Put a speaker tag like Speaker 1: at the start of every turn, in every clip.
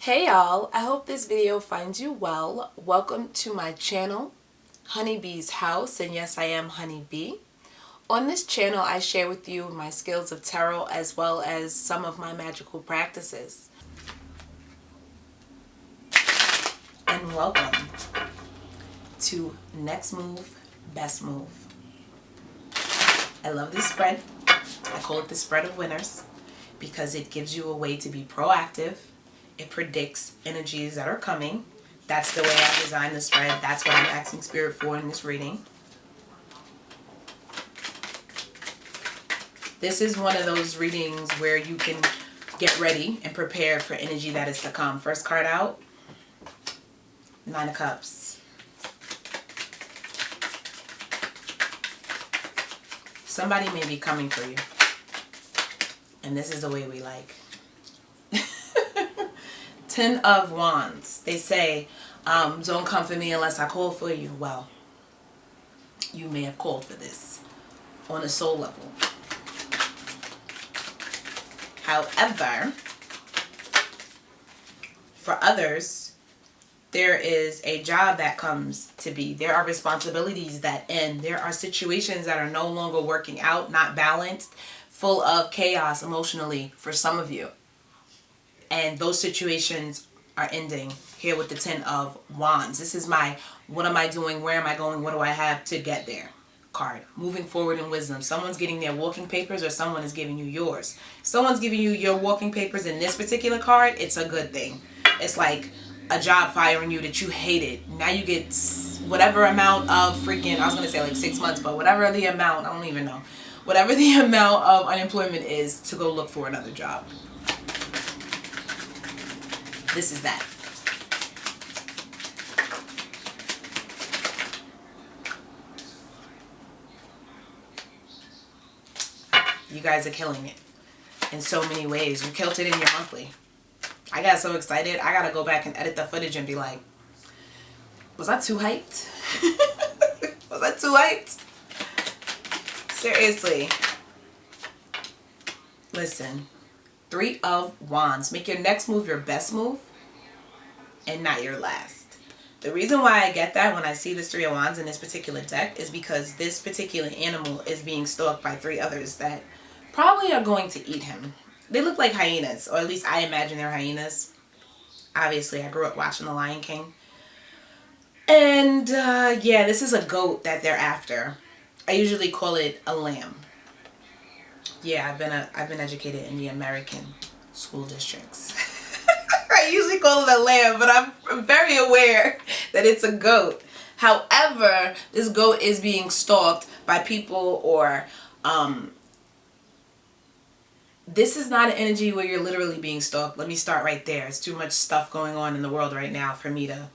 Speaker 1: Hey y'all, I hope this video finds you well. Welcome to my channel, Honeybee's House, and yes, I am Honeybee. On this channel, I share with you my skills of tarot as well as some of my magical practices. And welcome to Next Move, Best Move. I love this spread. I call it the spread of winners because it gives you a way to be proactive. It predicts energies that are coming. That's the way I designed the spread. That's what I'm asking Spirit for in this reading. This is one of those readings where you can get ready and prepare for energy that is to come. First card out, Nine of Cups. Somebody may be coming for you. And this is the way we like. Ten of Wands. They say, don't come for me unless I call for you. Well, you may have called for this on a soul level. However, for others, there is a job that comes to be. There are responsibilities that end. There are situations that are no longer working out, not balanced, full of chaos emotionally for some of you. And those situations are ending here with the Ten of Wands. This is my, what am I doing? Where am I going? What do I have to get there? Card. Moving forward in wisdom. Someone's getting their walking papers or someone is giving you yours. Someone's giving you your walking papers in this particular card. It's a good thing. It's like a job firing you that you hated. Now you get whatever amount of freaking, I was going to say like 6 months, but whatever the amount, I don't even know. Whatever the amount of unemployment is to go look for another job. This is that. You guys are killing it in so many ways. You killed it in your monthly. I got so excited. I got to go back and edit the footage and be like, was I too hyped? Was I too hyped? Seriously. Listen. Three of Wands. Make your next move your best move and not your last. The reason why I get that when I see this Three of Wands in this particular deck is because this particular animal is being stalked by three others that probably are going to eat him. They look like hyenas, or at least I imagine they're hyenas. Obviously, I grew up watching The Lion King. And yeah, this is a goat that they're after. I usually call it a lamb. Yeah, I've been educated in the American school districts. I usually call it a lamb, but I'm very aware that it's a goat. However, this goat is being stalked by people, or this is not an energy where you're literally being stalked. Let me start right there. It's too much stuff going on in the world right now for me to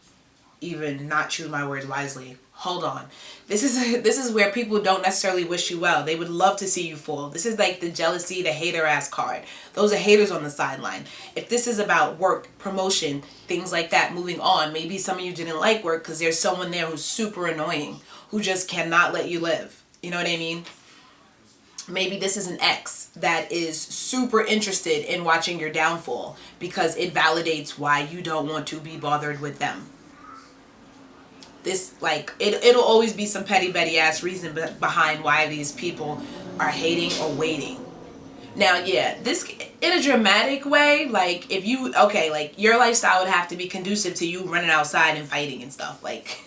Speaker 1: even not choose my words wisely. Hold on. This is where people don't necessarily wish you well. They would love to see you fall. This is like the jealousy, the hater ass card. Those are haters on the sideline. If this is about work, promotion, things like that, moving on, maybe some of you didn't like work because there's someone there who's super annoying, who just cannot let you live. You know what I mean? Maybe this is an ex that is super interested in watching your downfall because it validates why you don't want to be bothered with them. This, like, it'll always be some petty betty ass reason behind why these people are hating or waiting. Now, yeah, this in a dramatic way, like, if you, okay, like, your lifestyle would have to be conducive to you running outside and fighting and stuff. Like,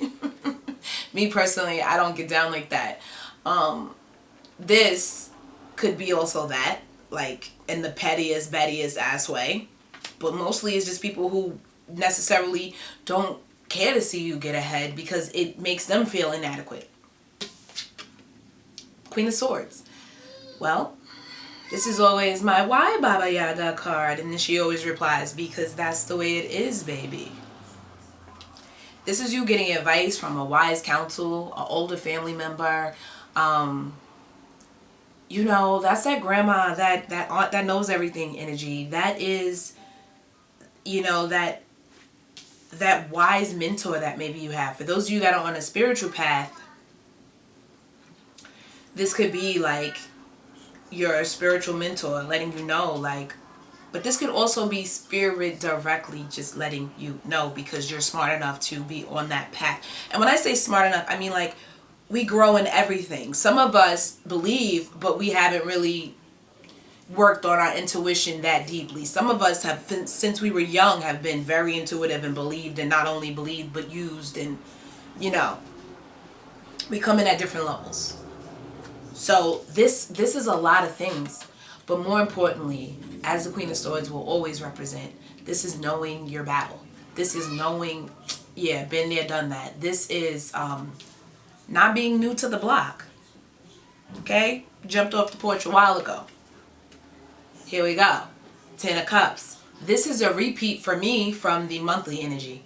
Speaker 1: me personally, I don't get down like that. This could be also that, like, in the pettiest, bettiest ass way. But mostly it's just people who necessarily don't care to see you get ahead because it makes them feel inadequate. Queen of Swords. Well, this is always my why Baba Yaga card, and then she always replies, because that's the way it is, baby. This is you getting advice from a wise counsel, an older family member. You know, that's that grandma, that aunt that knows everything energy. That is, you know, that wise mentor that maybe you have. For those of you that are on a spiritual path, this could be like your spiritual mentor letting you know, like, But this could also be spirit directly just letting you know, because you're smart enough to be on that path. And when I say smart enough, I mean like we grow in everything. Some of us believe, but we haven't really worked on our intuition that deeply. Some of us have, since we were young, have been very intuitive and believed, and not only believed but used, and you know, we come in at different levels. So this is a lot of things, but more importantly, as the Queen of Swords will always represent, this is knowing your battle. This is knowing, yeah, been there, done that. This is not being new to the block. Okay? Jumped off the porch a while ago. Here we go. 10 of Cups. This is a repeat for me from the monthly energy.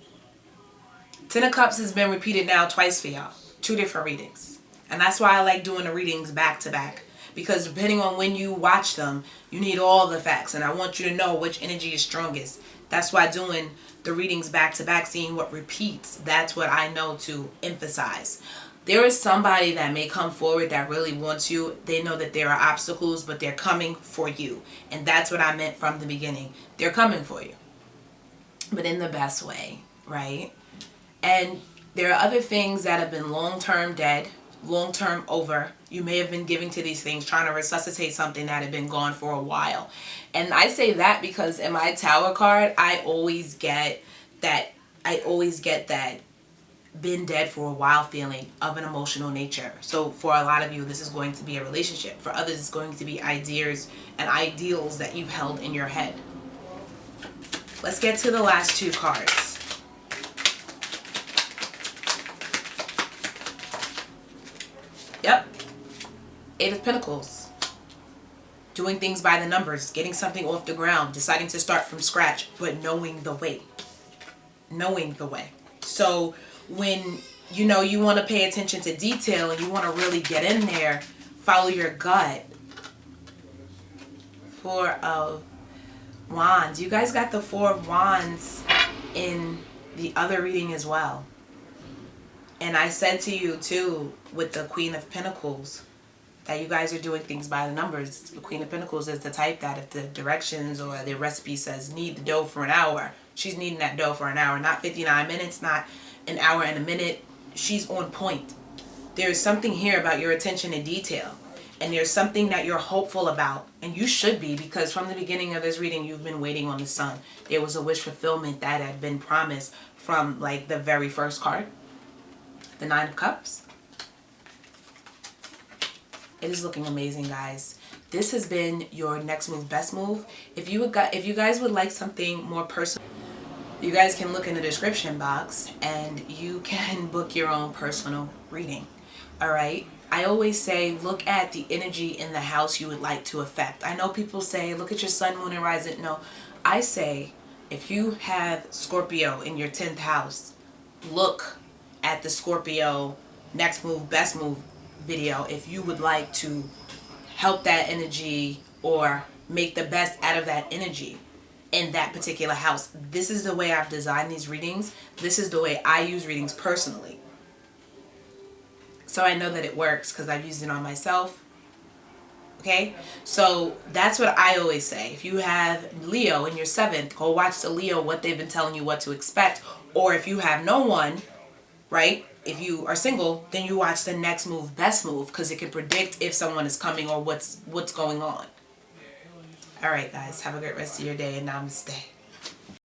Speaker 1: 10 of Cups has been repeated now twice for y'all. 2 different readings. And that's why I like doing the readings back to back. Because depending on when you watch them, you need all the facts. And I want you to know which energy is strongest. That's why doing the readings back to back, seeing what repeats, that's what I know to emphasize. There is somebody that may come forward that really wants you. They know that there are obstacles, but they're coming for you. And that's what I meant from the beginning. They're coming for you. But in the best way, right? And there are other things that have been long-term dead, long-term over. You may have been giving to these things, trying to resuscitate something that had been gone for a while. And I say that because in my Tower card, I always get that been dead for a while feeling of an emotional nature. So for a lot of you, this is going to be a relationship. For others, it's going to be ideas and ideals that you've held in your head. Let's get to the last 2 cards. Yep. 8 of Pentacles. Doing things by the numbers, getting something off the ground, deciding to start from scratch, but knowing the way. Knowing the way. So when you know you want to pay attention to detail and you want to really get in there, follow your gut. 4 of Wands. You guys got the 4 of Wands in the other reading as well. And I said to you too, with the Queen of Pentacles, that you guys are doing things by the numbers. The Queen of Pentacles is the type that if the directions or the recipe says knead the dough for an hour, she's kneading that dough for an hour, not 59 minutes, not an hour and a minute. She's on point. There's something here about your attention to detail. And there's something that you're hopeful about. And you should be, because from the beginning of this reading, you've been waiting on the sun. There was a wish fulfillment that had been promised from like the very first card. The 9 of Cups. It is looking amazing, guys. This has been your next move, best move. If you guys would like something more personal, you guys can look in the description box and you can book your own personal reading. All right. I always say, look at the energy in the house you would like to affect. I know people say, look at your sun, moon, and rising. No, I say, if you have Scorpio in your 10th house, look at the Scorpio next move, best move video if you would like to help that energy or make the best out of that energy in that particular house. This is the way I've designed these readings. This is the way I use readings personally. So I know that it works because I've used it on myself. Okay, so that's what I always say. If you have Leo in your 7th, go watch the Leo, what they've been telling you what to expect. Or if you have no one, right? If you are single, then you watch the next move, best move, because it can predict if someone is coming or what's going on. All right, guys, have a great rest of your day and namaste.